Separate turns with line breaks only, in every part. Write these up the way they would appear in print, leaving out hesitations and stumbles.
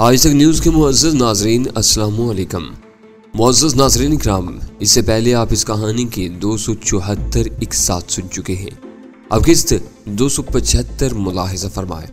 आज तक न्यूज़ के मुअज़्ज़ज़ नाज़रीन अस्सलाम वालेकुम। मुअज़्ज़ज़ नाज़रीन इकराम, इससे पहले आप इस कहानी के 274 एक साथ सुन चुके हैं। अब किस्त 275 मुलाहिज़ा फरमाए।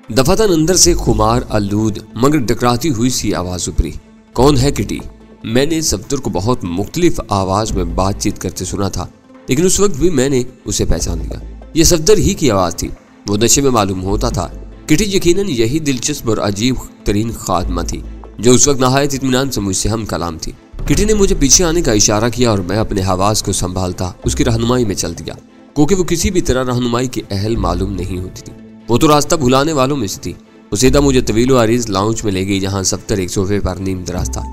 दफातन अंदर से खुमार आलूद मगर टकराती हुई सी आवाज़ उभरी। कौन है किटी? मैंने सफ्दर को बहुत मुख्तलिफ आवाज़ में बातचीत करते सुना था, लेकिन उस वक्त भी मैंने उसे पहचान लिया। यह सफ्दर ही की आवाज़ थी। वो नशे में मालूम होता था। किटी यकीनन यही दिलचस्प और अजीब तरीन खात्मा थी जो उस वक्त नहायत इत्मीनान से मुझसे हम कलाम थी। किटी ने मुझे पीछे आने का इशारा किया और मैं अपने हवास को संभालता उसकी रहनुमाई में चल दिया, क्योंकि वो किसी भी तरह रहनुमाई की अहल मालूम नहीं होती थी। वो तो रास्ता भुलाने वालों में से थी। वो सीधा मुझे तवील अरीज लाउंज में ले गई, जहाँ सफ्तर एक सोफे पर नीम दराज था।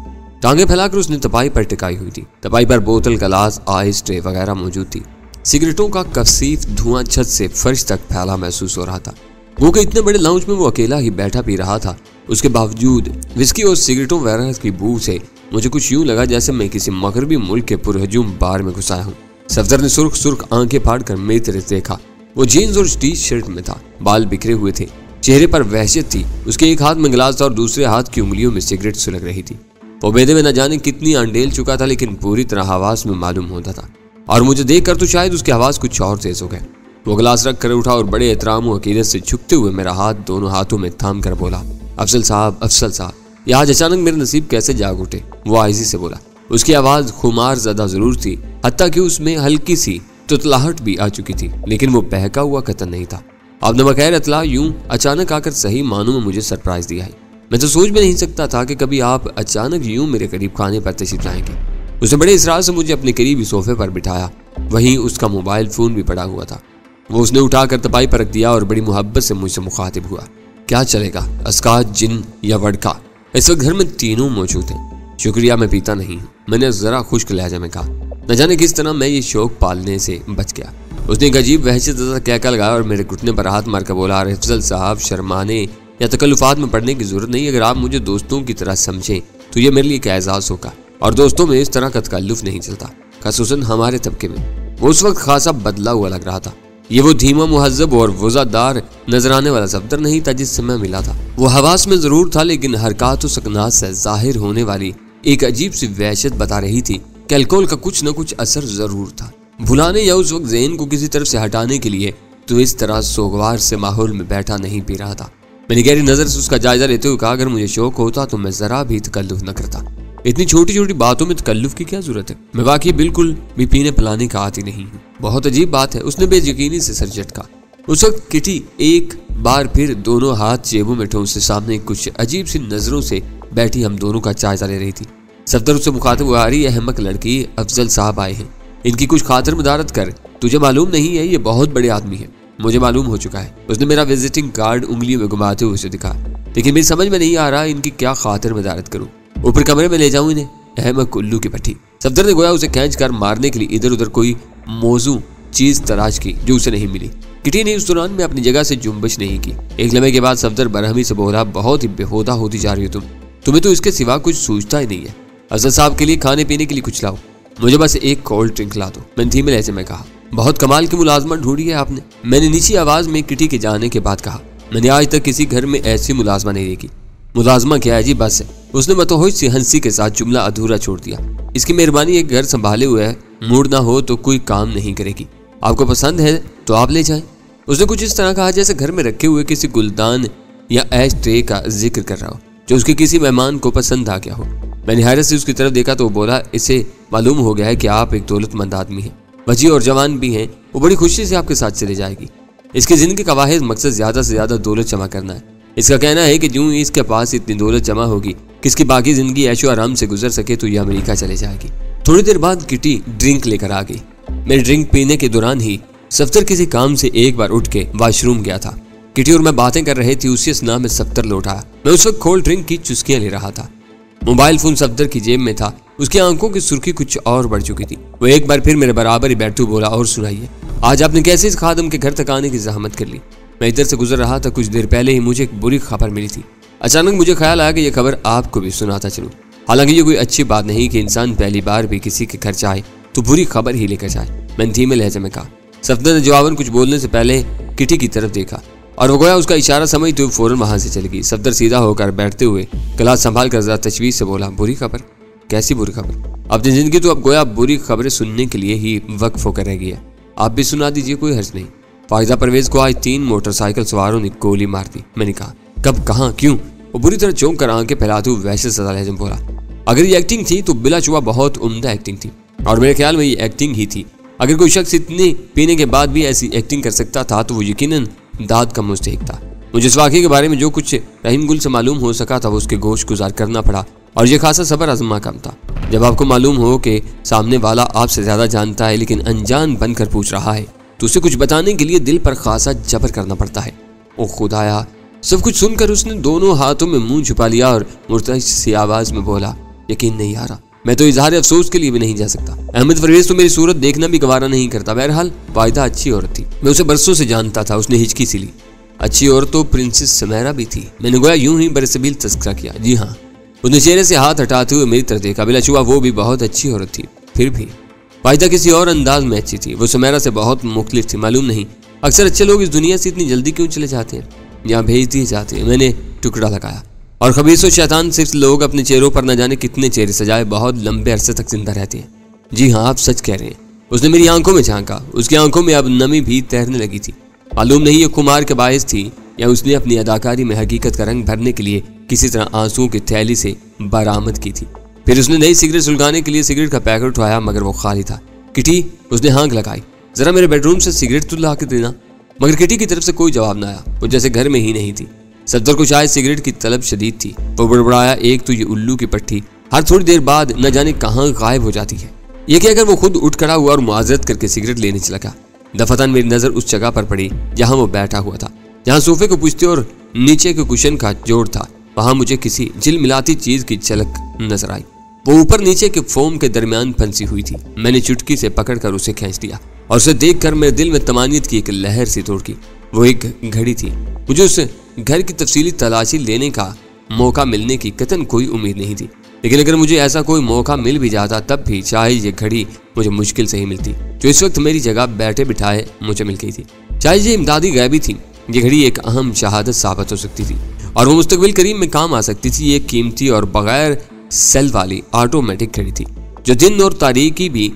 टांगे फैलाकर उसने तपाई पर टिकाई हुई थी। तपाई पर बोतल, गिलास, आइस ट्रे वगैरह मौजूद थी। सिगरेटों का कसीफ धुआं छत से फर्श तक फैला महसूस हो रहा था। वो कि इतने बड़े लाउंज में वो अकेला ही बैठा पी रहा था। उसके बावजूद विस्की और सिगरेटों वगैरह की बू से मुझे कुछ यूं लगा जैसे मैं किसी मगरबी मुल्क के पुरहजूम बार में घुसाया हूँ। सफदर ने सुर्ख सुर्ख आंखें फाड़ कर मेरी तरफ देखा। वो जीन्स और टी शर्ट में था, बाल बिखरे हुए थे, चेहरे पर वहशत थी। उसके एक हाथ में गिलास था और दूसरे हाथ की उंगलियों में सिगरेट सुलग रही थी। वो बेदे में न जाने कितनी अंडेल चुका था, लेकिन पूरी तरह हवास में मालूम होता था। और मुझे देखकर तो शायद उसकी आवाज़ कुछ और तेज हो गई। वो गिलास रख कर उठा और बड़े एहतराम और अकीदत से झुकते हुए मेरा हाथ दोनों हाथों में थाम कर बोला, अफजल साहब, ये आज अचानक मेरे नसीब कैसे जाग उठे? वो आइजी से बोला। उसकी आवाज़ खुमार ज़्यादा ज़रूर थी, हत्ता कि उसमें हल्की सी तुतलाहट भी आ चुकी थी, लेकिन वो बहका हुआ कतन नहीं था। आपने बगैर इतला यूं अचानक आकर सही मानों में मुझे सरप्राइज दिया है। मैं तो सोच भी नहीं सकता था कि कभी आप अचानक यूं मेरे करीब खाने पर तशरीफ लाएंगे। उसने बड़े इसरार से मुझे अपने करीबी सोफे पर बिठाया। वहीं उसका मोबाइल फ़ोन भी पड़ा हुआ था। वो उसने उठाकर तपाई पर रख दिया और बड़ी मोहब्बत से मुझसे मुखातिब हुआ। क्या चलेगा, अस्कात, जिन या वडका? इस वक्त घर में तीनों मौजूद हैं। शुक्रिया, मैं पीता नहीं हूँ, मैंने ज़रा खुश्क लहजा में कहा। न जाने किस तरह मैं ये शौक पालने से बच गया। उसने एक अजीब वहशत सा कहका लगाया और मेरे घुटने पर हाथ मारकर बोला, अफजल साहब, शर्माने या तकल्लुफात में पड़ने की जरूरत नहीं। अगर आप मुझे दोस्तों की तरह समझें तो ये मेरे लिए एक एहसास होगा, और दोस्तों में इस तरह का तकल्लुफ नहीं चलता, खासूसन हमारे तबके में। वो उस वक्त खासा बदला हुआ लग रहा था। ये वो धीमा, मुहज्जब और वज़ादार नजर आने वाला सफ्दर नहीं था जिससे मैं मिला था। वो हवास में जरूर था, लेकिन हरकत और सकनात से जाहिर होने वाली एक अजीब सी वहशत बता रही थी कि अल्कोहल का कुछ न कुछ असर जरूर था, भुलाने या उस वक्त ज़हन को किसी तरफ से हटाने के लिए। तो इस तरह सोगवार से माहौल में बैठा नहीं पी रहा था। मैंने गहरी नजर से उसका जायजा लेते हुए कहा, अगर मुझे शौक होता तो मैं जरा भी तकल्लुफ न करता। इतनी छोटी छोटी बातों में तकल्लुफ की क्या जरूरत है? मैं वाकई बिल्कुल भी पीने पिलाने का आती नहीं हूँ। बहुत अजीब बात है, उसने बेयकीनी से सर झटका। उस वक्त किटी एक बार फिर दोनों हाथ जेबों में ठोंसे सामने कुछ अजीब सी नजरों से बैठी हम दोनों का जायजा ले रही थी। सफदर उससे मुखातिब हुआ, रही अहमक लड़की, अफजल साहब आए हैं, इनकी कुछ खातिर मदारत कर। तुझे मालूम नहीं है, ये बहुत बड़े आदमी है। मुझे मालूम हो चुका है। उसने मेरा विजिटिंग कार्ड उंगलियों में घुमाते हुए उसे दिखा, लेकिन मेरी समझ में नहीं आ रहा इनकी क्या खातिर मदारत करूं। ऊपर कमरे में ले जाऊं इन्हें? अहमक उल्लू की पट्टी। सफदर ने गोया उसे खींच कर मारने के लिए इधर उधर कोई मौजू चीज तलाश की जो उसे नहीं मिली। किटी ने उस दौरान में अपनी जगह से जुम्बश नहीं की। एक लम्हे के बाद सफदर बरहमी से बोला, बहुत ही बेहुदा होती जा रही हो तुम्हें तो इसके सिवा कुछ सूझता ही नहीं है। अफजल साहब के लिए खाने पीने के लिए कुछ लाओ, मुझे बस एक कोल्ड ड्रिंक ला दो, मैंने धीमे लहजे में कहा। बहुत कमाल की मुलाजमत ढूंढी है आपने, मैंने नीची आवाज में किटी के जाने के बाद कहा। मैंने आज तक किसी घर में ऐसी मुलाजमा नहीं देखी। मुलाजमा क्या है जी, बस है। उसने मतोहिश सी हंसी के साथ जुमला अधूरा छोड़ दिया। इसकी मेहरबानी, एक घर संभाले हुए है, मूड ना हो तो कोई काम नहीं करेगी। आपको पसंद है तो आप ले जाएं। उसने कुछ इस तरह कहा जैसे घर में रखे हुए किसी गुलदान या ऐश ट्रे का जिक्र कर रहा हो जो उसके किसी मेहमान को पसंद आ गया हो। मैंने हैरत से उसकी तरफ देखा तो वो बोला, इसे मालूम हो गया है कि आप एक दौलतमंद आदमी हैं, वजी और जवान भी हैं। वो बड़ी खुशी से आपके साथ चले जाएगी। इसकी जिंदगी का वाहिद मकसद ज्यादा से ज्यादा दौलत जमा करना है। इसका कहना है कि यूं इसके पास इतनी दौलत जमा होगी कि इसकी बाकी जिंदगी ऐशो आराम से गुजर सके तो ये अमेरिका चले जाएगी। थोड़ी देर बाद किटी ड्रिंक लेकर आ गई। मेरे ड्रिंक पीने के दौरान ही सफ्तर किसी काम से एक बार उठ के वॉशरूम गया था। किटी और मैं बातें कर रहे थे, उसी स्नाह में सफ्तर लौट आया। मैं उस वक्त कोल्ड ड्रिंक की चुस्कियां ले रहा था। मोबाइल फोन सफ्तर की जेब में था। उसकी आंखों की सुर्खी कुछ और बढ़ चुकी थी। वो एक बार फिर मेरे बराबर ही बैठे बोला, और सुनाइए, आज आपने कैसे इस खादम के घर तक आने की जहमत कर ली? मैं इधर से गुजर रहा था, कुछ देर पहले ही मुझे एक बुरी खबर मिली थी। अचानक मुझे ख्याल आया कि यह खबर आपको भी सुनाता चलूं। हालांकि ये कोई अच्छी बात नहीं कि इंसान पहली बार भी किसी के घर जाए तो बुरी खबर ही लेकर जाए, मैंने धीमे लहजे में कहा। सफदर ने जवाबन कुछ बोलने से पहले किटी की तरफ देखा। और वो गोया उसका इशारा समझते हुए फौरन वहां से चली गई। सफदर सीधा होकर बैठते हुए गिलास संभाल कर जरा तशवीश से बोला, बुरी खबर? कैसी बुरी खबर? अपनी जिंदगी तो अब गोया बुरी खबरें सुनने के लिए ही वक्फ होकर रह गई है। आप भी सुना दीजिए, कोई हर्ज नहीं। फायदा परवेज को आज 3 मोटरसाइकिल सवारों ने गोली मार दी। मैंने कहा, कब, कहाँ, क्यों? वो बुरी तरह चौंक कर आंखें फैलाते हुए वैसे सदा लहज़े बोला, अगर ये एक्टिंग थी तो बिलाशुबा बहुत उम्दा एक्टिंग थी, और मेरे ख्याल में ये एक्टिंग ही थी। अगर कोई शख्स इतने पीने के बाद भी ऐसी एक्टिंग कर सकता था तो वो यकीनन दाद का मुस्तहिक था। मुझे इस वाक़े के बारे में जो कुछ रहीम गुल से मालूम हो सका था वो उसके गोश गुजार करना पड़ा, और ये खासा सब्र आजमा कम था। जब आपको मालूम हो कि सामने वाला आपसे ज़्यादा जानता है लेकिन अनजान बनकर पूछ रहा है तो उसे कुछ बताने के लिए दिल पर खासा जबर करना पड़ता है। ओ खुदाया! सब कुछ सुनकर उसने दोनों हाथों में मुंह छुपा लिया और मुर्तज़ सी आवाज़ में बोला, यकीन नहीं आ रहा, मैं तो इजहार अफसोस के लिए भी नहीं जा सकता। अहमद परवेज तो मेरी सूरत देखना भी गवारा नहीं करता। बहरहाल वायदा अच्छी औरत थी, मैं उसे बरसों से जानता था। उसने हिचकी सी ली। अच्छी औरत तो प्रिंसेस सुमेरा भी थी। मैंने गोया यूं ही बरसबील तस्करा किया। जी हाँ। उसने चेहरे से हाथ हटाते हुए मेरी तरफ देखा। बिलाशुबा वो भी बहुत अच्छी औरत थी। फिर भी वायदा किसी और अंदाज में अच्छी थी। वो सुमेरा से बहुत मुख्तलिफ थी। मालूम नहीं अक्सर अच्छे लोग इस दुनिया से इतनी जल्दी क्यों चले जाते हैं या भेज दिए जाते हैं। मैंने टुकड़ा लगाया। और खबीस व शैतान सिर्फ लोग अपने चेहरों पर न जाने कितने चेहरे सजाए बहुत लंबे अरसे तक जिंदा रहते हैं। जी हाँ, आप सच कह रहे हैं। उसने मेरी आंखों में झांका। उसकी आंखों में अब नमी भी तैरने लगी थी। मालूम नहीं ये खुमार के बायस थी या उसने अपनी अदाकारी में हकीकत का रंग भरने के लिए किसी तरह आंसुओं की थैली से बरामद की थी। फिर उसने नई सिगरेट सुलगाने के लिए सिगरेट का पैकेट उठाया मगर वो खाली था। किटी, उसने हाँक लगाई, जरा मेरे बेडरूम से सिगरेट तो ला के देना। मगर किटी की तरफ से कोई जवाब न आया। वो जैसे घर में ही नहीं थी। सफदर को शायद सिगरेट की तलब शदीद थी। वो बड़बड़ाया, एक तो ये उल्लू की पट्टी हर थोड़ी देर बाद न जाने कहाँ गायब हो जाती है। ये कहकर वो खुद उठ खड़ा हुआ और मुआजरत करके सिगरेट लेने चला गया। दफातन मेरी नजर उस जगह पर पड़ी जहाँ वो बैठा हुआ था, जहाँ सोफे को पुश्ते और नीचे के कुशन का जोड़ था। वहां मुझे किसी झिलमिलाती चीज की झलक नजर आई। वो ऊपर नीचे के फोम के दरमियान फंसी हुई थी। मैंने चुटकी से पकड़कर उसे खींच दिया और उसे देखकर मेरे दिल में तमानियत की एक लहर सी तोड़ की। वो एक घड़ी थी। मुझे उस घर की तफसीली तलाशी लेने का मौका मिलने की कतन कोई उम्मीद नहीं थी, लेकिन अगर मुझे ऐसा कोई मौका मिल भी जाता तब भी चाहे ये घड़ी मुझे मुश्किल से ही मिलती, जो इस वक्त मेरी जगह बैठे बिठाए मुझे मिल गई थी। चाहे ये इमदादी गैबी थी, ये घड़ी एक अहम शहादत साबित हो सकती थी और वो मुस्तकबिल करीब में काम आ सकती थी। ये कीमती और बगैर सेल वाली ऑटोमेटिक घड़ी थी जो दिन और तारीख भी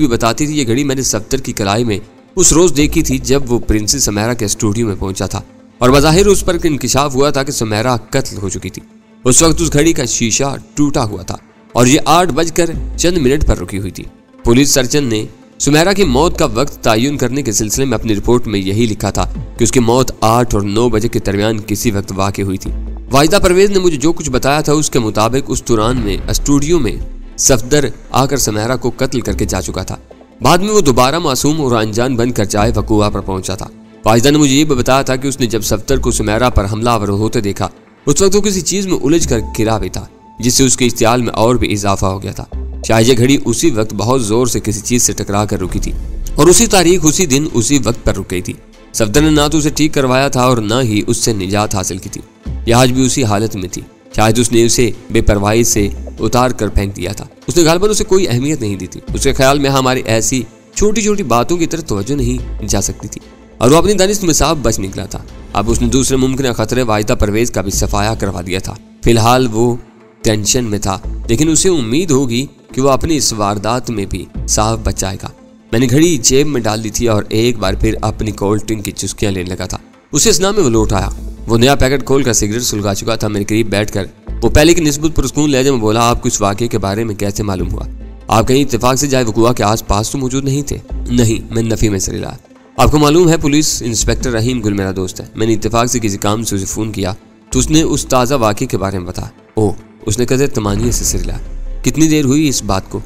बताती थी। ये घड़ी मैंने सफ्तर की कलाई में उस रोज देखी थी जब वो प्रिंसेस सुमेरा के स्टूडियो में पहुंचा था और बज़ाहिर उस पर इंकिशाफ हुआ था कि सुमेरा कत्ल हो चुकी थी। उस वक्त उस घड़ी का शीशा टूटा हुआ था और ये 8 बजकर चंद मिनट पर रुकी हुई थी। पुलिस सर्जन ने सुमेरा की मौत का वक्त तयन करने के सिलसिले में अपनी रिपोर्ट में यही लिखा था कि उसकी मौत 8 और 9 बजे के दरमियान किसी वक्त वाक़ हुई थी। वाहिदा परवेज ने मुझे जो कुछ बताया था उसके मुताबिक उस दौरान में स्टूडियो में सफदर आकर सुमेरा को कत्ल करके जा चुका था। बाद में वो दोबारा मासूम और अनजान बनकर चाय वकूआ पर पहुंचा था। वाहिदा ने मुझे ये भी बताया था कि उसने जब सफदर को सुमेरा पर हमलावर होते देखा उस वक्त वो किसी चीज में उलझ कर गिरा भी था, जिससे उसके इश्तियाल में और भी इजाफा हो गया था। शायद ये घड़ी उसी वक्त बहुत जोर से किसी चीज से टकरा कर रुकी थी और उसी तारीख, उसी दिन, उसी वक्त पर रुक गई थी। सफदर ने ना तो उसे ठीक करवाया था और ना ही उससे निजात हासिल की थी। यह आज भी उसी हालत में थी। शायद उसने उसे बेपरवाही से उतार कर फेंक दिया था। उसने गालबन उसे कोई अहमियत नहीं दी थी। उसके ख्याल में हमारी ऐसी छोटी छोटी बातों की तरफ तवज्जो नहीं जा सकती थी और वो अपनी दानिश में साफ बच निकला था। अब उसने दूसरे मुमकिन खतरे वाहिदा परवेज का भी सफाया करवा दिया था। फिलहाल वो टेंशन में था, लेकिन उसे उम्मीद होगी कि वो अपनी इस वारदात में भी साफ बच जाएगा। मैंने घड़ी जेब में डाल दी थी और एक बार फिर अपनी कोल्ड ड्रिंक की चुस्कियां लेने लगा था। उसे इस नाम में वो लौट आया। वो नया पैकेट खोलकर सिगरेट सुलगा चुका था। मेरे करीब बैठकर वो पहले की निस्बत पुरस्कून लहजे में बोला, आपको इस वाक़े के बारे में कैसे मालूम हुआ? आप कहीं इत्तेफाक से जाए वकूआ के आस पास तो मौजूद नहीं थे? नहीं, मैं नफ़ी में सरिला। आपको मालूम है पुलिस इंस्पेक्टर रहीम गुल मेरा दोस्त है। मैंने इत्तेफाक से किसी काम से उसे फ़ोन किया तो उसने उस ताज़ा वाक़े के बारे में बताया। ओह, उसने कदर तमानिया से सरिला। कितनी देर हुई इस बात को?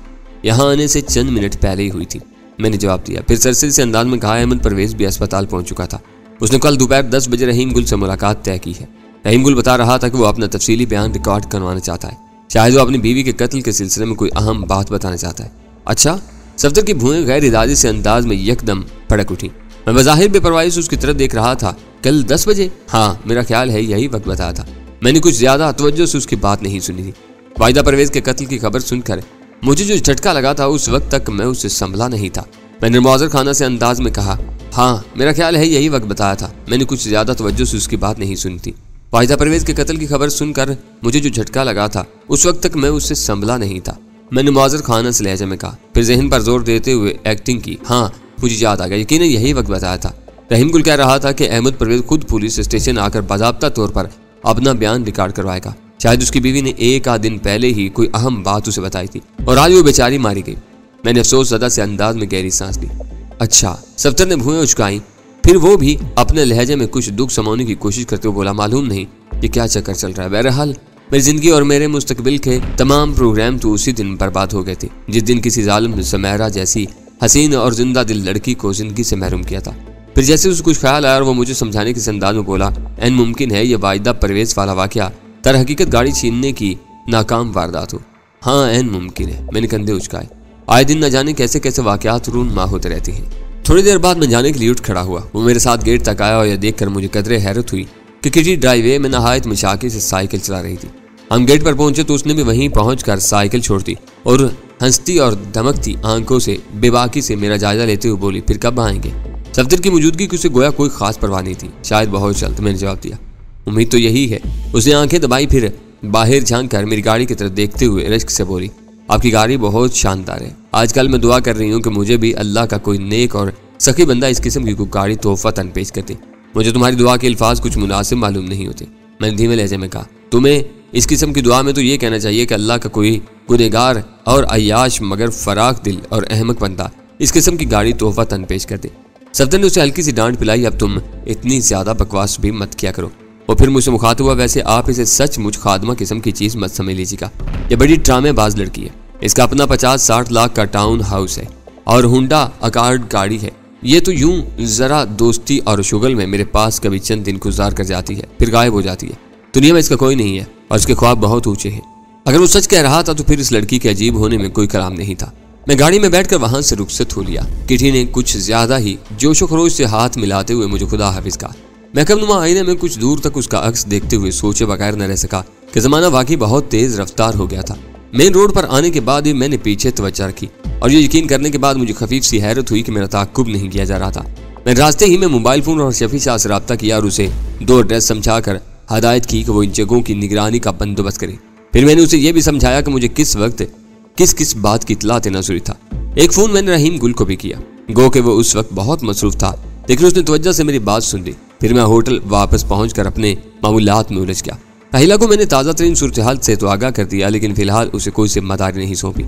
यहाँ आने से चंद मिनट पहले ही हुई थी, मैंने जवाब दिया। फिर सरसरी से अंदाज में कहा, अहमद परवेज भी अस्पताल पहुंच चुका था। उसने कल दोपहर 10 बजे रहीम गुल से मुलाकात तय की है। रहीम गुल बता रहा था कि वो अपना तफसीली बयान रिकॉर्ड करवाना चाहता है। शायद वो अपनी बीवी के कत्ल के सिलसिले में कोई अहम बात बताना चाहता है। अच्छा? सफदर की भुएं गैर इरादे से अंदाज में यकदम भड़क उठी। मैं बज़ाहिर बेपरवाही से उसकी तरफ देख रहा था। कल 10 बजे? हाँ, मेरा ख्याल है यही वक्त बताया था। मैंने कुछ ज्यादा तवज्जो से उसकी बात नहीं सुनी थी। वाहिदा परवेज के कत्ल की खबर सुनकर मुझे जो झटका लगा था उस वक्त तक मैं उसे संभला नहीं था। मैंने मुआज़र खाना से अंदाज में कहा, हाँ, मेरा ख्याल है यही वक्त बताया था। मैंने कुछ ज्यादा तवज्जो से उसकी बात नहीं सुनी थी। वाहिदा परवेज के कत्ल की खबर सुनकर मुझे जो झटका लगा था, उस वक्त तक मैं उससे संभला नहीं था। मैंने मुआज़र खाना से लहजे में कहा, फिर जहन पर जोर देते हुए एक्टिंग की। हाँ, मुझे याद आ गया, यकीनन यही वक्त बताया था। रहीम गुल कह रहा था कि अहमद परवेज खुद पुलिस स्टेशन आकर बाज़ाब्ता तौर पर अपना बयान रिकॉर्ड करवाएगा। शायद उसकी बीवी ने एक आध दिन पहले ही कोई अहम बात उसे बताई थी और आज वो बेचारी मारी गई। मैंने अफसोस ज़दा से अंदाज में गहरी सांस ली। अच्छा, सफ्तर ने भुएं उचकाई, फिर वो भी अपने लहजे में कुछ दुख समाने की कोशिश करते हुए बोला, मालूम नहीं कि क्या चक्कर चल रहा है। बहरहाल मेरी जिंदगी और मेरे मुस्तकबिल के तमाम प्रोग्राम तो उसी दिन बर्बाद हो गए थे जिस दिन किसी जालिम ने समैरा जैसी हसीन और जिंदा दिल लड़की को जिंदगी से महरूम किया था। फिर जैसे उसे कुछ ख्याल आया और वो मुझे समझाने के अंदाज में बोला, एन मुमकिन है ये वाहिदा परवेज वाला वाकया दर हकीकत गाड़ी छीनने की नाकाम वारदात हो। हाँ, एन मुमकिन है। मैंने कंधे उचकाए। आए दिन न जाने कैसे कैसे वाकयात रूनमा होते रहते हैं। थोड़ी देर बाद मैं जाने के लिए उठ खड़ा हुआ। वो मेरे साथ गेट तक आया और यह देखकर मुझे कदरे हैरत हुई कि किसी ड्राइवे में नहायत मशाकी से साइकिल चला रही थी। हम गेट पर पहुंचे तो उसने भी वहीं पहुंचकर साइकिल छोड़ दी और हंसती और धमकती आंखों से बेबाकी से मेरा जायजा लेते हुए बोली, फिर कब आएंगे? सफ्दर की मौजूदगी की उसे गोया कोई खास परवाह नहीं थी। शायद बहुत जल्द, मैंने जवाब दिया। उम्मीद तो यही है। उसने आंखें दबाई, फिर बाहर झांक कर मेरी गाड़ी की तरफ देखते हुए रश्क से बोली, आपकी गाड़ी बहुत शानदार है। आजकल मैं दुआ कर रही हूँ कि मुझे भी अल्लाह का कोई नेक और सखी बंदा इस किस्म की कोई गाड़ी तोहफतन पेश कर दे। मुझे तुम्हारी दुआ के अल्फाज कुछ मुनासिब मालूम नहीं होते। मैंने धीमे लहजे में कहा, तुम्हें इस किस्म की दुआ में तो ये कहना चाहिए कि अल्लाह का कोई गुनहगार और अय्याश मगर फराख दिल और अहमक बंदा इस किस्म की गाड़ी तोहफतन पेश कर दे। सफ्दर ने उसे हल्की सी डांट पिलाई, अब तुम इतनी ज्यादा बकवास भी मत किया करो। और फिर मुझसे मुखातिब हुआ, वैसे आप इसे सचमुच खादमा किस्म की चीज मत समझ लीजिएगा। यह बड़ी ड्रामेबाज लड़की है। इसका अपना 50-60 लाख का टाउन हाउस है और हुंडा अकार्ड गाड़ी है। ये तो यूं जरा दोस्ती और शुगल में मेरे पास कभी चंद दिन गुजार कर जाती है, फिर गायब हो जाती है। दुनिया में इसका कोई नहीं है और इसके ख्वाब बहुत ऊंचे हैं। अगर वो सच कह रहा था तो फिर इस लड़की के अजीब होने में कोई कलाम नहीं था। मैं गाड़ी में बैठकर वहां से रुखसत हो लिया। किटी ने कुछ ज्यादा ही जोशो खरोश से हाथ मिलाते हुए मुझे खुदा हाफिज कहा। मैं कमनुमा आईने में कुछ दूर तक उसका अक्स देखते हुए सोचे बगैर न रह सका कि जमाना वाकई बहुत तेज रफ्तार हो गया था। मेन रोड पर आने के बाद ही मैंने पीछे तवज्जो रखी और ये यकीन करने के बाद मुझे खफीफ सी हैरत हुई कि मेरा ताक्कुब नहीं किया जा रहा था। मैं रास्ते ही में मोबाइल फोन और शफी शाह से रब्ता किया और उसे 2 एड्रेस समझाकर हदायत की कि वो इन जगहों की निगरानी का बंदोबस्त करे। फिर मैंने उसे यह भी समझाया कि मुझे किस वक्त किस किस बात की इत्तला देना जरूरी था। एक फोन मैंने रहीम गुल को भी किया, गो के वो उस वक्त बहुत मसरूफ था, लेकिन उसने तवज्जो से मेरी बात सुन ली। फिर मैं होटल वापस पहुंचकर अपने मामूलात में उलझ गया। ताहिला को मैंने ताज़ा तरीन सूरत हाल से तो आगाह कर दिया, लेकिन फिलहाल उसे कोई जिम्मेदारी नहीं सौंपी।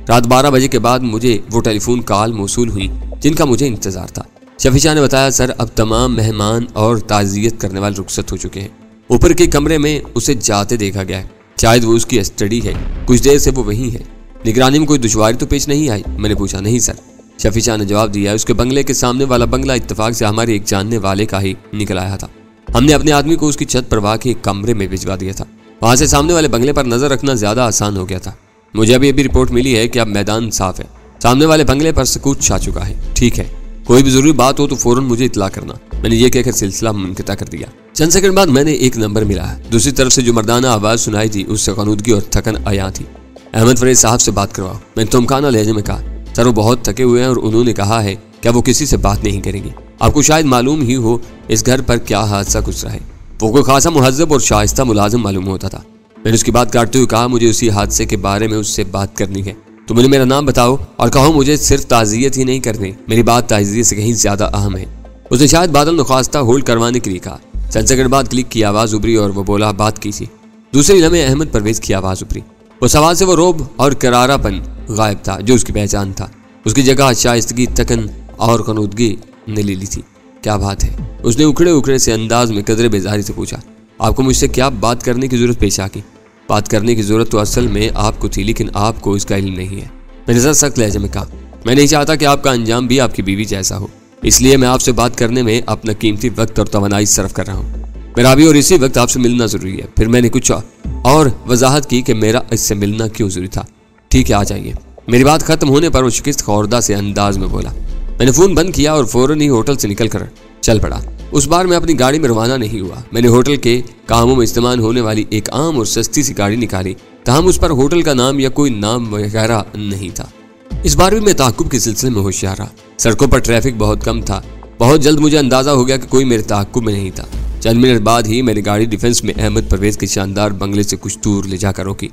रात 12 बजे के बाद मुझे वो टेलीफोन कॉल मौसूल हुई जिनका मुझे इंतजार था। शफी शाह ने बताया, सर अब तमाम मेहमान और ताज़ियत करने वाले रुखसत हो चुके हैं। ऊपर के कमरे में उसे जाते देखा गया है। शायद वो उसकी स्टडी है, कुछ देर से वो वहीं है। निगरानी में कोई दुश्वारी तो पेश नहीं आई? मैंने पूछा। नहीं सर, शफी शाह ने जवाब दिया। उसके बंगले के सामने वाला बंगला इत्तेफाक से हमारे एक जानने वाले का ही निकल आया था। हमने अपने आदमी को उसकी छत पर वाक़ एक कमरे में भिजवा दिया था। वहां से सामने वाले बंगले पर नजर रखना ज्यादा आसान हो गया था। मुझे अभी रिपोर्ट मिली है कि अब मैदान साफ है। सामने वाले बंगले पर सकूत छा चुका है। ठीक है, कोई भी जरूरी बात हो तो फौरन मुझे इत्तला करना। मैंने ये कहकर सिलसिला मुनक़ता कर दिया। चंद सेकंड बाद मैंने एक नंबर मिला है। दूसरी तरफ से जो मर्दाना आवाज सुनाई थी उससे ख़नूदगी और थकन आया थी। अहमद फरीद साहब से बात करवाओ। मैंने तुमखाना लहजे में कहा। सर वो बहुत थके हुए हैं और उन्होंने कहा है कि वो किसी से बात नहीं करेंगे। आपको शायद मालूम ही हो इस घर पर क्या हादसा गुजरा है। वो कोई खासा मुहज्जब और शाइस्ता मुलाजिम मालूम होता था। मैंने उसकी बात काटते हुए कहा, मुझे उसी हादसे के बारे में उससे बात करनी है। तो मुझे मेरा नाम बताओ और कहो मुझे सिर्फ ताज़ियत ही नहीं करनी, मेरी बात ताज़ियत से कहीं ज्यादा अहम है। उसने शायद बादल नुखास्ता होल्ड करवाने के लिए कहा। चंद सेकंड बाद क्लिक की आवाज उभरी और वो बोला, बात की थी। दूसरे लम्हे अहमद परवेज की आवाज उभरी। उस आवाज से वो रोब और करारापन गायब था जो उसकी पहचान था। उसकी जगह शाइस्तगी, तकन और ख़नूदगी ने ले ली थी। क्या बात है? उसने उखड़े उखड़े से अंदाज में कदरे बेजारी से पूछा। आपको मुझसे क्या बात करने की जरूरत पेश आकी? बात करने की जरूरत तो असल में आपको थी, लेकिन आपको इसका इल्म नहीं है। मैंने जरा सख्त लहजे में कहा। मैं नहीं चाहता कि आपका अंजाम भी आपकी बीवी जैसा हो, इसलिए मैं आपसे बात करने में अपना कीमती वक्त और तवानाई सर्फ कर रहा हूँ। मेरा अभी और इसी वक्त आपसे मिलना जरूरी है। फिर मैंने कुछ और वजाहत की कि मेरा इससे मिलना क्यों जरूरी था। ठीक है, आ जाइए। मेरी बात खत्म होने पर वो शिकस्त खौरदा से अंदाज में बोला। मैंने फोन बंद किया और फौरन ही होटल से निकल कर चल पड़ा। उस बार मैं अपनी गाड़ी में रवाना नहीं हुआ। मैंने होटल के कामों में इस्तेमाल होने वाली एक आम और सस्ती सी गाड़ी निकाली, ताहम उस पर होटल का नाम या कोई नाम वगैरह नहीं था। इस बार भी मैं ताकुब के सिलसिले में होशियार रहा। सड़कों पर ट्रैफिक बहुत कम था। बहुत जल्द मुझे अंदाजा हो गया कि कोई मेरे ताक़ुब में नहीं था। चंद मिनट बाद ही मेरी गाड़ी डिफेंस में अहमद परवेज के शानदार बंगले से कुछ दूर ले जाकर रोकी।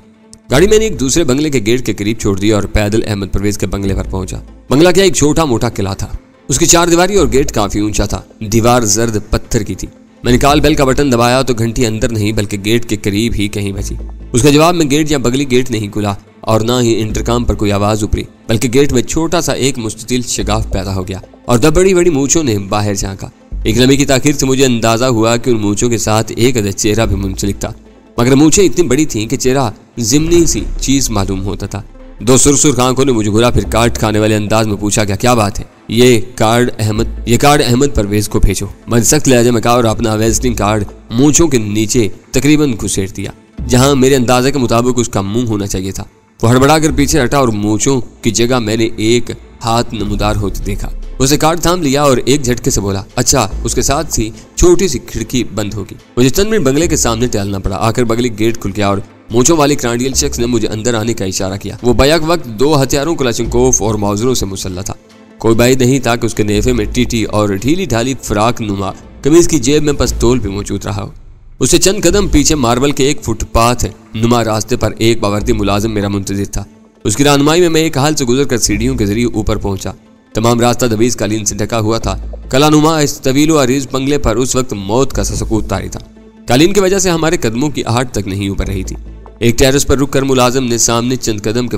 गाड़ी मैंने एक दूसरे बंगले के गेट के करीब छोड़ दी और पैदल अहमद परवेज के बंगले पर पहुंचा। बंगला क्या, एक छोटा मोटा किला था। उसकी चारदीवारी और गेट काफी ऊंचा था। दीवार जर्द पत्थर की थी। मैंने कॉल बेल का बटन दबाया तो घंटी अंदर नहीं बल्कि गेट के करीब ही कहीं बजी। उसका जवाब में गेट या बगली गेट नहीं खुला और ना ही इंटरकॉम पर कोई आवाज उपरी, बल्कि गेट में छोटा सा एक मुस्ततिल शगाफ पैदा हो गया और दो बड़ी बड़ी मूंछों ने बाहर झांका। एक लम्हे की ताखीर से मुझे अंदाजा हुआ कि उन मूंछों के साथ एक अदद चेहरा भी मुंसलिक था, मगर मूंछें इतनी बड़ी थीं कि चेहरा जिमनी सी चीज मालूम होता था। दो सुरसुर आंखों ने मुझे घूरा, फिर काट खाने वाले अंदाज में पूछा, क्या बात है? ये कार्ड अहमद परवेज को भेजो। मैंने सख्त लहजे में कहा और अपना विजिटिंग कार्ड मूंछों के नीचे तकरीबन घुसेड़ दिया, जहां मेरे अंदाजे के मुताबिक उसका मुंह होना चाहिए था। वो हड़बड़ा कर पीछे हटा और मूंछों की जगह मैंने एक हाथ नमूदार होते देखा। उसे कार्ड थाम लिया और एक झटके से बोला, अच्छा। उसके साथ ही छोटी सी खिड़की बंद होगी। मुझे चंद मिनट बंगले के सामने टहलना पड़ा। आखिर बगली गेट खुल गया और मूंछों वाली क्रांडियल शख्स ने मुझे अंदर आने का इशारा किया। वो बैक वक्त 2 हथियारों कलाशनकोफ और मौजरों से मुसल्ला था। कोई बाई नहीं था कि उसके नेफे में टीटी और ढीली ढाली फ्राक नुमा कमीज की जेब में पिस्तौल भी मौजूद रहा हो। उससे चंद कदम पीछे मार्बल के एक फुटपाथ नुमा रास्ते पर एक बावर्दी मुलाजिम मेरा मुंतजिर था। उसकी रहनुमाई में मैं एक हाल से गुजरकर सीढ़ियों के जरिए ऊपर पहुंचा। तमाम रास्ता दबीज कालीन से ढका हुआ था। कलानुमा इस तवील व अरीज बंगले पर उस वक्त मौत का सकूत तारी था। कालीन की वजह से हमारे कदमों की आहट तक नहीं ऊपर रही थी। एक टेरेस पर रुककर मुलाजिम ने सामने चंद कदम के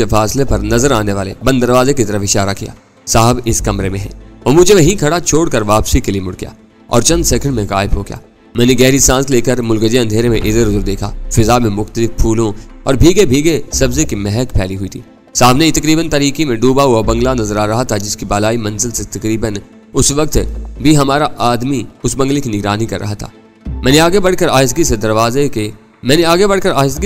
फासले पर नजर आने वाले बंद दरवाजे की तरफ इशारा किया। साहब इस कमरे में है। और मुझे वहीं खड़ा छोड़कर वापसी के लिए मुड़ गया और चंद सेकंड में गायब हो गया। मैंने गहरी सांस लेकर मुलगजे अंधेरे में इधर उधर देखा। फिजा में मुख्तलिफ फूलों और भीगे भीगे सब्जे की महक फैली हुई थी। सामने ही तकरीबन तारीकी में डूबा हुआ बंगला नजर आ रहा था, जिसकी बालाई मंजिल से तकरीबन उस वक्त भी हमारा आदमी उस बंगले की निगरानी कर रहा था। मैंने आगे बढ़कर आहिस्तगी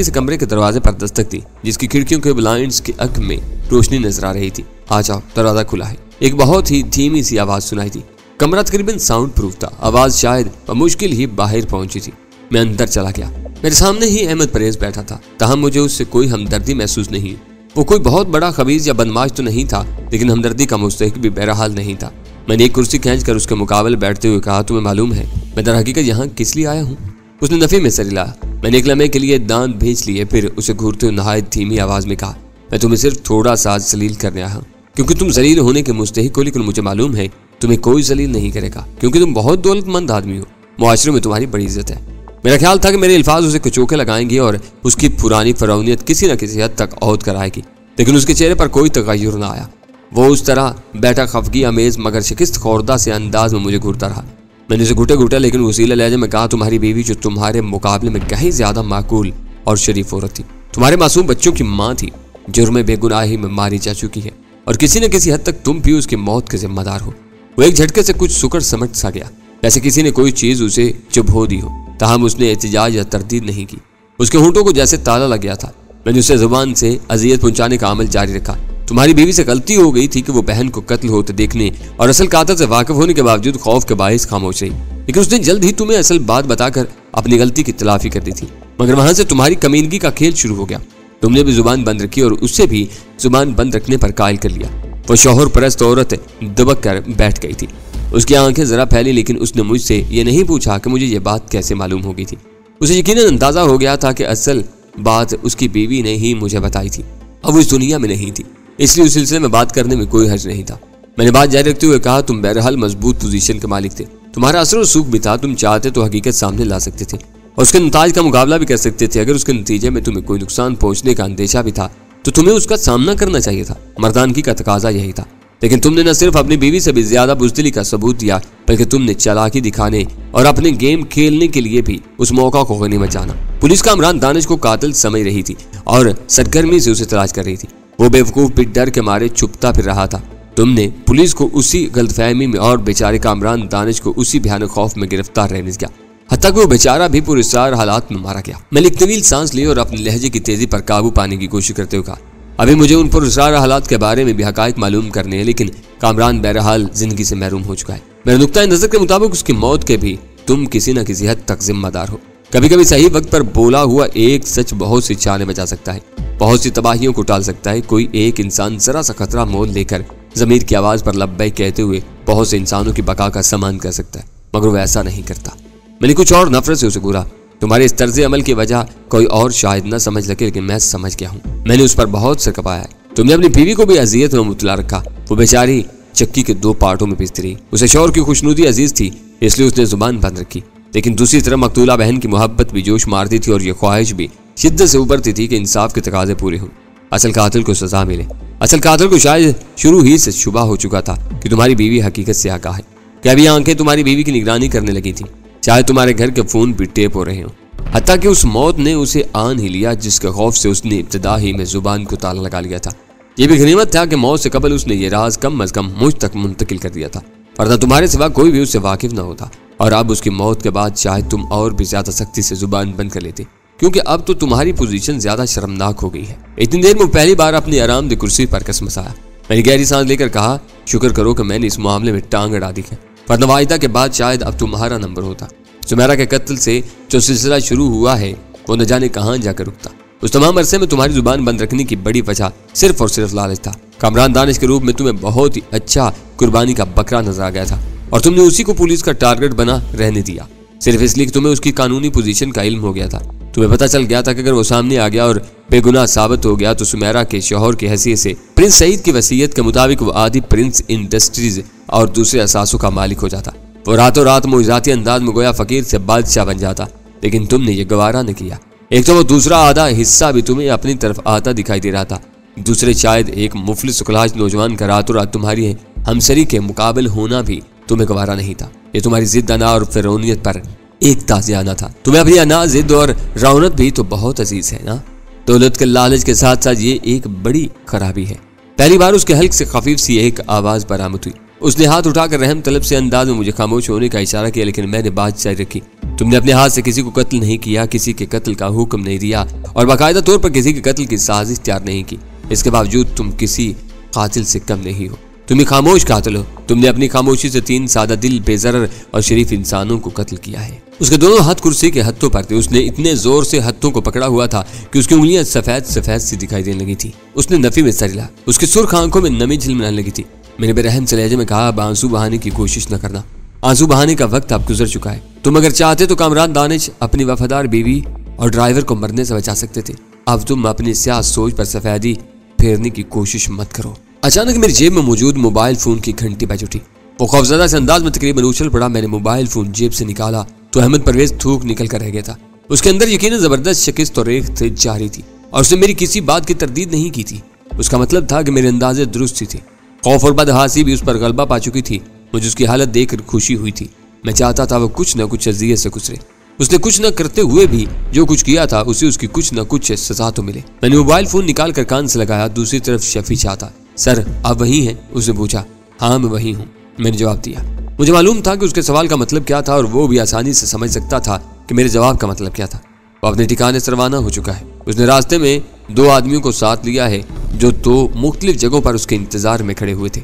से कमरे के दरवाजे पर दस्तक दी, जिसकी खिड़कियों के ब्लाइंड्स की अक में रोशनी नजर आ रही थी। आ जाओ, दरवाजा खुला है। एक बहुत ही धीमी सी आवाज सुनाई दी। कमरा तकरीबन साउंड प्रूफ था। आवाज शायद मुश्किल ही बाहर पहुंची थी। मैं अंदर चला गया। मेरे सामने ही अहमद परवेज बैठा था। ताहम मुझे उससे कोई हमदर्दी महसूस नहीं। वो कोई बहुत बड़ा खबीज या बदमाश तो नहीं था, लेकिन हमदर्दी का मुस्तहिक भी बहरहाल नहीं था। मैंने एक कुर्सी खींचकर उसके मुकाबले बैठते हुए कहा, तुम्हें मालूम है मैं दर हकीकत यहाँ किस लिए आया हूँ? उसने नफी में सर हिलाया। मैंने एक लम्हे के लिए दांत भेज लिए, फिर उसे घूरते हुए नहायत धीमी आवाज में कहा, मैं तुम्हें सिर्फ थोड़ा सा जलील करने आया हूँ, क्योंकि तुम जलील होने के मुस्तहिक हो। लेकिन मुझे मालूम है तुम्हें कोई जलील नहीं करेगा, क्योंकि तुम बहुत दौलतमंद आदमी हो। मुआशरे में तुम्हारी बड़ी इज्जत है। मेरा ख्याल था कि मेरे अल्फाज उसे कुचोके लगाएंगे और उसकी पुरानी फरौनियत किसी न किसी हद तक औद कराएगी, लेकिन उसके चेहरे पर कोई तगय्युर न आया। वो उस तरह बैठा खफगी अमेज मगर शिकस्त खोरदा से अंदाज में मुझे घूरता रहा। मैंने उसे घुटे लेकिन वसीले लहजे में कहा, तुम्हारी बीवी जो तुम्हारे मुकाबले में कहीं ज्यादा माकूल और शरीफ औरत थी, तुम्हारे मासूम बच्चों की माँ थी, जुर्म बेगुनाही में मारी जा चुकी है और किसी न किसी हद तक तुम भी उसकी मौत के जिम्मेदार हो। वो एक झटके से कुछ सुकड़ समझ सा गया, जैसे किसी ने कोई चीज उसे चुभो दी हो। ताहम उसने एहतिजाज या तरदीद नहीं की। उसके होंठों को जैसे ताला लग गया था। मैंने उसे जुबान से अजियत पहुंचाने का अमल जारी रखा। तुम्हारी बीवी से गलती हो गई थी कि वो बहन को कत्ल होते देखने और असल कातिल से वाकिफ होने के बावजूद खौफ के बायस खामोश रही, लेकिन उसने जल्द ही तुम्हें असल बात बताकर अपनी गलती की तलाफी कर दी थी। मगर वहां से तुम्हारी कमीनगी का खेल शुरू हो गया। तुमने भी जुबान बंद रखी और उससे भी जुबान बंद रखने पर कायल कर लिया। वो शौहर परस्त औरत दबक कर बैठ गई थी। उसकी आंखें जरा फैली, लेकिन उसने मुझसे ये नहीं पूछा कि मुझे ये बात कैसे मालूम हो गई थी। उसे यकीनन अंदाजा हो गया था कि असल बात उसकी बीवी ने ही मुझे बताई थी। अब वो इस दुनिया में नहीं थी, इसलिए उस सिलसिले में बात करने में कोई हर्ज नहीं था। मैंने बात जारी रखते हुए कहा, तुम बहरहाल मजबूत पोजीशन के मालिक थे। तुम्हारा असर और सुख भी था। तुम चाहते तो हकीकत सामने ला सकते थे और उसके नताज का मुकाबला भी कर सकते थे। अगर उसके नतीजे में तुम्हें कोई नुकसान पहुंचने का अंदेशा भी था तो तुम्हें उसका सामना करना चाहिए था। मर्दानगी का तकाजा यही था। लेकिन तुमने न सिर्फ अपनी बीवी से भी ज्यादा बुज़दिली का सबूत दिया, बल्कि तुमने चालाकी दिखाने और अपने गेम खेलने के लिए भी उस मौका को गनीमत जाना। पुलिस कामरान दानिश को कातिल समझ रही थी और सरगर्मी से उसे तलाश कर रही थी। वो बेवकूफ भी डर के मारे छुपता फिर रहा था। तुमने पुलिस को उसी गलतफहमी में और बेचारे कामरान दानिश को उसी भयानक खौफ में गिरफ्तार रहने दिया, हत्ता कि वो बेचारा भी पुरस्कार हालात में मारा गया। मैंने एक तवील सांस ली और अपने लहजे की तेजी पर काबू पाने की कोशिश करते हुए कहा, अभी मुझे उन पुरस्कार हालात के बारे में भी हकायक मालूम करने हैं, लेकिन कामरान बहरहाल जिंदगी से महरूम हो चुका है। मेरे नुक्ता नजर के मुताबिक उसकी मौत के भी तुम किसी न किसी हद तक जिम्मेदार हो। कभी कभी सही वक्त पर बोला हुआ एक सच बहुत सी जानें बचा सकता है, बहुत सी तबाहियों को टाल सकता है। कोई एक इंसान जरा सा खतरा मोल लेकर जमीर की आवाज पर लब्बैक कहते हुए बहुत से इंसानों की बका का सम्मान कर सकता है, मगर वो ऐसा नहीं करता। मैंने कुछ और नफरत से उसे घूरा। तुम्हारे इस तर्ज अमल की वजह कोई और शायद न समझ लगे, लेकिन मैं समझ गया हूँ। मैंने उस पर बहुत से कपाया है। तुमने अपनी बीवी को भी अजियत में मुबतला रखा। वो बेचारी चक्की के 2 पार्टों में पिसती रही। उसे शौहर की खुशनुदी अजीज थी, इसलिए उसने जुबान बंद रखी। लेकिन दूसरी तरफ मकतूला बहन की मोहब्बत भी जोश मारती थी और ये ख्वाहिश भी शिद्दत से उभरती थी कि इंसाफ के तकाजे पूरे हों, असल कातिल को सजा मिले। असल कातिल को शायद शुरू ही से शुबा हो चुका था कि तुम्हारी बीवी हकीकत से आगाह है, कि अभी आंखें तुम्हारी बीवी की निगरानी करने लगी थी, चाहे तुम्हारे घर के फोन भी टेप हो रहे हों। हत्ता कि उस मौत ने उसे आन ही लिया जिसके खौफ से उसने इब्तिदा ही में जुबान को ताला लगा लिया था। यह भी गनीमत था कि मौत से कबल उसने ये राज कम अज कम मुझ तक मुंतकिल कर दिया था, वरना तुम्हारे सिवा कोई भी उससे वाकिफ न होता। और अब उसकी मौत के बाद चाहे तुम और भी ज्यादा सख्ती से जुबान बंद कर लेते, क्योंकि अब तो तुम्हारी पोजीशन ज्यादा शर्मनाक हो गई है। इतनी देर में पहली बार अपनी आरामदेह कुर्सी पर कसमस आया। मैंने गहरी सांस लेकर कहा, शुक्र करो कि मैंने इस मामले में टांग अड़ा दी है, वरना वाहिदा के बाद शायद अब तुम्हारा नंबर होता। सुमेरा के कत्ल से जो सिलसिला शुरू हुआ है वो न जाने कहाँ जाकर रुकता। उस तमाम अरसे में तुम्हारी जुबान बंद रखने की बड़ी वजह सिर्फ और सिर्फ लालच था। कामरान दानिश के रूप में तुम्हें बहुत ही अच्छा कुर्बानी का बकरा नजर आ गया था और तुमने उसी को पुलिस का टारगेट बना रहने दिया, सिर्फ इसलिए कि तुम्हें उसकी कानूनी पोजीशन का इल्म हो गया था। तुम्हें पता चल गया था कि अगर वो सामने आ गया और बेगुनाह साबित हो गया तो सुमेरा के शौहर की हैसियत से प्रिंस सईद की वसीयत के मुताबिक वो आदि प्रिंस इंडस्ट्रीज और दूसरे असासों का मालिक हो जाता। वो रातों रात मुइज़ाती अंदाज में गोया फकीर से बादशाह बन जाता। लेकिन तुमने ये गवारा न किया। एक तो वो दूसरा आधा हिस्सा भी तुम्हें अपनी तरफ आता दिखाई दे रहा था, दूसरे शायद एक मुफलिस सुखलाज नौजवान का रातों रात तुम्हारी हमसरी के मुकाबल होना भी तुम्हें गवारा नहीं था। ये तुम्हारी जिद अना और फिरौनियत पर एक ताज़ियाना था। तुम्हें अपनी अना, जिद और रौनक भी तो बहुत अजीज है ना। दौलत के लालच के साथ साथ ये एक बड़ी खराबी है। पहली बार उसके हल्क से खफीफ सी एक आवाज बरामद हुई। उसने हाथ उठाकर रहम तलब से अंदाज में मुझे खामोश होने का इशारा किया, लेकिन मैंने बात जारी रखी। तुमने अपने हाथ से किसी को कत्ल नहीं किया, किसी के कत्ल का हुक्म नहीं दिया और बाकायदा तौर पर किसी के कत्ल की साजिश तैयार नहीं की। इसके बावजूद तुम किसी कातिल से कम नहीं हो। तुम ही खामोश कातिल हो। तुमने अपनी खामोशी से 3 सादा दिल, बेजरर और शरीफ इंसानों को कत्ल किया है। उसके दोनों हाथ कुर्सी के हत्थों पर थे। उसने इतने जोर से हत्थों को पकड़ा हुआ था कि उसकी उंगलियां सफेद सफेद सी दिखाई देने लगी थी। उसने नफी में सर हिला। उसकी सुर्ख आंखों में नमी झिलमिलाने लगी थी। मैंने बेरहम से लहजे में कहा, अब आंसू बहाने की कोशिश न करना। आंसू बहाने का वक्त अब गुजर चुका है। तुम अगर चाहते तो कामरान दानिश अपनी वफादार बीवी और ड्राइवर को मरने से बचा सकते थे। अब तुम अपनी स्याह सोच पर सफेदी फेरने की कोशिश मत करो। अचानक मेरी जेब में मौजूद मोबाइल फोन की घंटी बज उठी। वो खौफजदा से अंदाज में तकरीबन उछल पड़ा। मैंने मोबाइल फोन जेब से निकाला तो अहमद परवेज थूक निकल कर रह गया था। उसके अंदर यकीनन जबरदस्त शिकस्त और रेख जारी थी और उसने मेरी किसी बात की तरदीद नहीं की थी। उसका मतलब था कि मेरे अंदाजे दुरुस्त ही थे। खौफ और बदहासी भी उस पर गलबा पा चुकी थी। मुझे उसकी हालत देखकर खुशी हुई थी। मैं चाहता था वो कुछ न कुछ अज़ियत से गुजरे। उसने कुछ न करते हुए भी जो कुछ किया था उसे उसकी कुछ न कुछ सजा तो मिले। मैंने मोबाइल फोन निकाल कर कान से लगाया। दूसरी तरफ शफी चाहता। सर आप वहीं हैं? उसने पूछा। हाँ मैं वहीं हूँ, मैंने जवाब दिया। मुझे मालूम था कि उसके सवाल का मतलब क्या था और वो भी आसानी से समझ सकता था कि मेरे जवाब का मतलब क्या था। वो अपने ठिकाने से रवाना हो चुका है। उसने रास्ते में 2 आदमियों को साथ लिया है जो 2 मुख्तलिफ जगहों पर उसके इंतजार में खड़े हुए थे।